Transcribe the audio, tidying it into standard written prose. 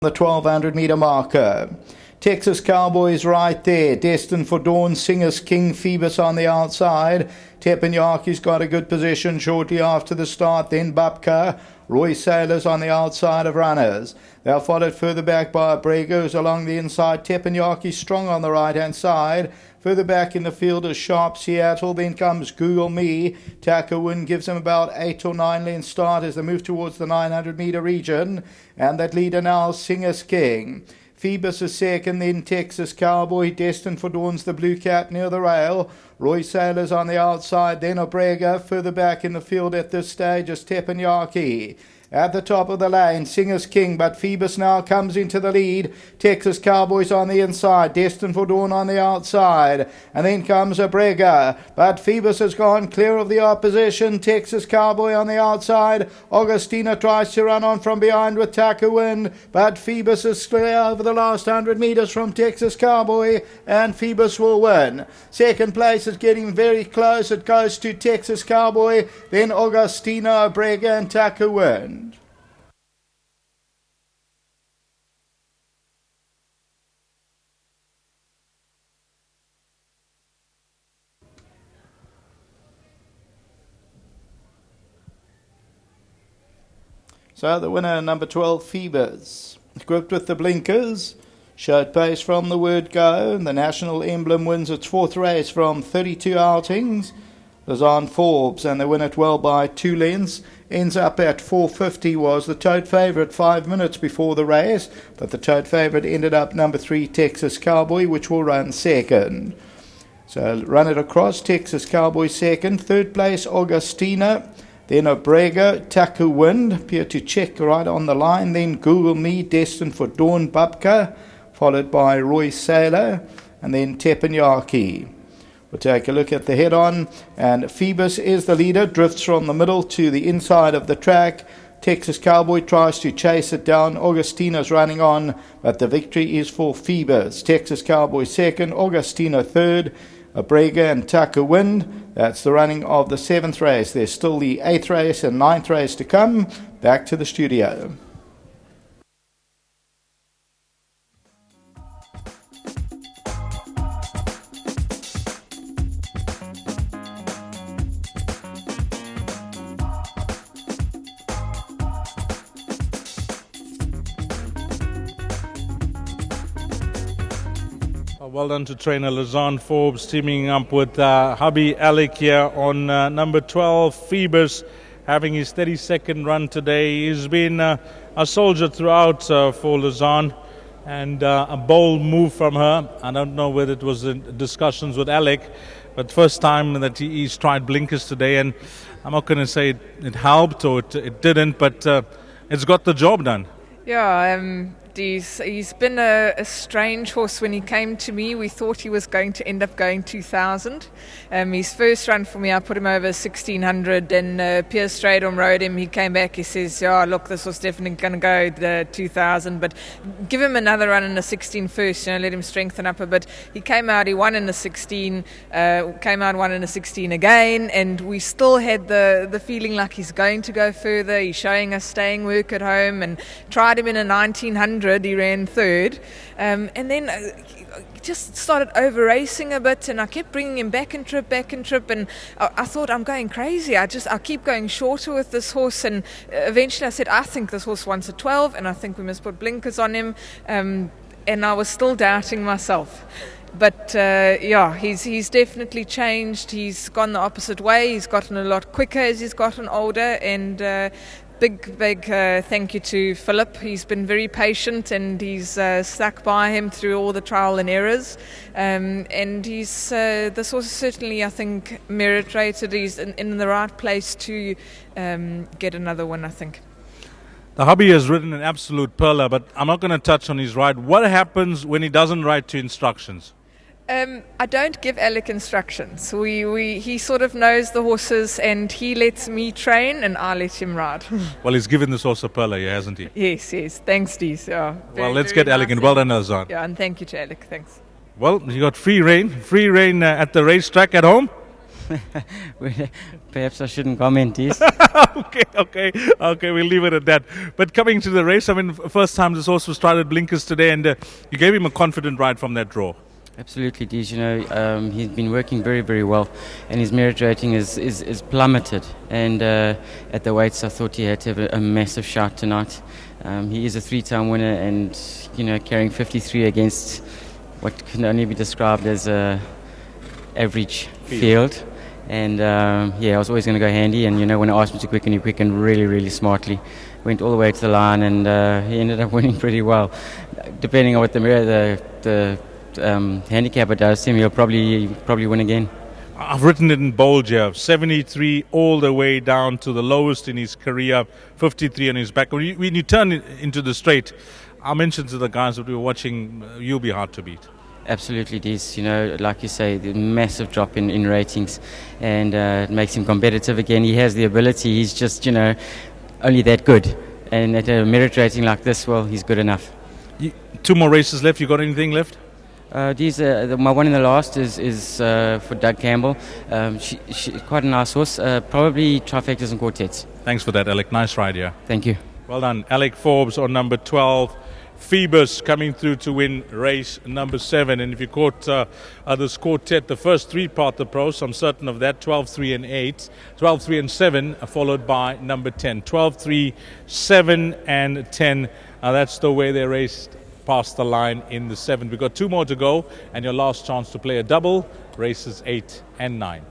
the 1200 metre marker. Texas Cowboys right there, destined for Dawn. Singer's King, Phoebus on the outside. Teppanyaki's got a good position shortly after the start. Then Bupka, Roy Sailors on the outside of runners. They're followed further back by Bregos along the inside. Teppanyaki strong on the right hand side. Further back in the field is Sharp Seattle. Then comes Google Me. Takawin gives them about 8 or 9 lengths start as they move towards the 900 metre region. And that leader now is Singer's King. Phoebus is second, then Texas Cowboy, destined for Dawn's the Blue Cap near the rail. Roy Sailors on the outside, then Obrega. Further back in the field at this stage is Teppanyaki. At the top of the lane, Singer's King, but Phoebus now comes into the lead. Texas Cowboys on the inside, destined for Dawn on the outside. And then comes Obrega, but Phoebus has gone clear of the opposition. Texas Cowboy on the outside. Augustina tries to run on from behind with Takawin, but Phoebus is clear over the last 100 metres from Texas Cowboy, and Phoebus will win. Second place is getting very close. It goes to Texas Cowboy, then Augustina, Obrega and Takawin. So the winner, number 12, Phoebus, equipped with the blinkers, showed pace from the word go. The national emblem wins its 4th race from 32 outings. Lazan Forbes, and they win it well by 2 lengths. Ends up at 4.50, was the tote favourite 5 minutes before the race, but the tote favourite ended up number 3, Texas Cowboy, which will run second. So run it across, Texas Cowboy second. Third place, Augustina. Then Obrega, Takawin, appear to check right on the line. Then Google Me, destined for Dawn, Bupka, followed by Roy Sailor, and then Teppanyaki. We'll take a look at the head-on, and Phoebus is the leader, drifts from the middle to the inside of the track. Texas Cowboy tries to chase it down. Augustina's running on, but the victory is for Phoebus. Texas Cowboy second, Augustina third, Obrega and Takawin. That's the running of the 7th race. There's still the 8th race and 9th race to come. Back to the studio. Well done to trainer Lazan Forbes, teaming up with hubby Alec here on number 12, Phoebus, having his 32nd run today. He's been a soldier throughout for Lazan, and a bold move from her. I don't know whether it was in discussions with Alec, but first time that he's tried blinkers today, and I'm not going to say it helped or it didn't, but it's got the job done. Yeah, he's been a strange horse. When he came to me, we thought he was going to end up going 2,000. His first run for me, I put him over 1,600, and Piers Stradom rode him. He came back, he says, yeah, look, this was definitely going to go the 2,000, but give him another run in the 16 first, let him strengthen up a bit. He came out, he won in the 16, won in the 16 again, and we still had the feeling like he's going to go further. He's showing us staying work at home, and tried him in a 1900. He ran third, and then he just started over racing a bit, and I kept bringing him back and trip, and I thought, I'm going crazy. I keep going shorter with this horse, and eventually I said, I think this horse wants a 12, and I think we must put blinkers on him, and I was still doubting myself. But he's definitely changed. He's gone the opposite way. He's gotten a lot quicker as he's gotten older, and big thank you to Philip. He's been very patient, and he's stuck by him through all the trial and errors. And he's this horse certainly, I think, merit rated. He's in the right place to get another one, I think. The hubby has ridden an absolute perler, but I'm not going to touch on his ride. What happens when he doesn't ride to instructions? I don't give Alec instructions. He sort of knows the horses, and he lets me train, and I let him ride. Well, he's given this horse a perler, hasn't he? Yes. Thanks, Dees. Yeah. Well, let's get Alec in. Well done, Lazan. Yeah, and thank you to Alec. Thanks. Well, you got free rein at the racetrack at home. Perhaps I shouldn't comment this. Okay, we'll leave it at that. But coming to the race, I mean, first time this horse was started blinkers today, and you gave him a confident ride from that draw. Absolutely, Deej. You know, he's been working very, very well, and his merit rating is plummeted. And at the weights, I thought he had to have a massive shot tonight. He is a 3-time winner, and you know, carrying 53 against what can only be described as a average field. And yeah, I was always going to go handy. And you know, when I asked him to quicken, he quickened really, really smartly. Went all the way to the line, and he ended up winning pretty well. Depending on what the handicapper does to him, he'll probably win again. I've written it in bold here, 73 all the way down to the lowest in his career, 53 on his back. When you turn it into the straight, I mentioned to the guys that we were watching, you'll be hard to beat. Absolutely, Deez. You know, like you say, the massive drop in ratings, and it makes him competitive again. He has the ability. He's just, you know, only that good. And at a merit rating like this, well, he's good enough. 2 more races left. You got anything left? My one in the last is for Doug Campbell. She quite a nice horse. Probably trifectas and quartets. Thanks for that, Alec. Nice ride here. Thank you. Well done. Alec Forbes on number 12. PHOEBUS coming through to win race number 7. And if you caught this quartet, the first 3 part the pros, I'm certain of that, 12, 3 and 8. 12, 3 and 7, followed by number 10. 12, 3, 7 and 10. That's the way they raced past the line in the 7th. We've got 2 more to go, and your last chance to play a double, races 8 and 9.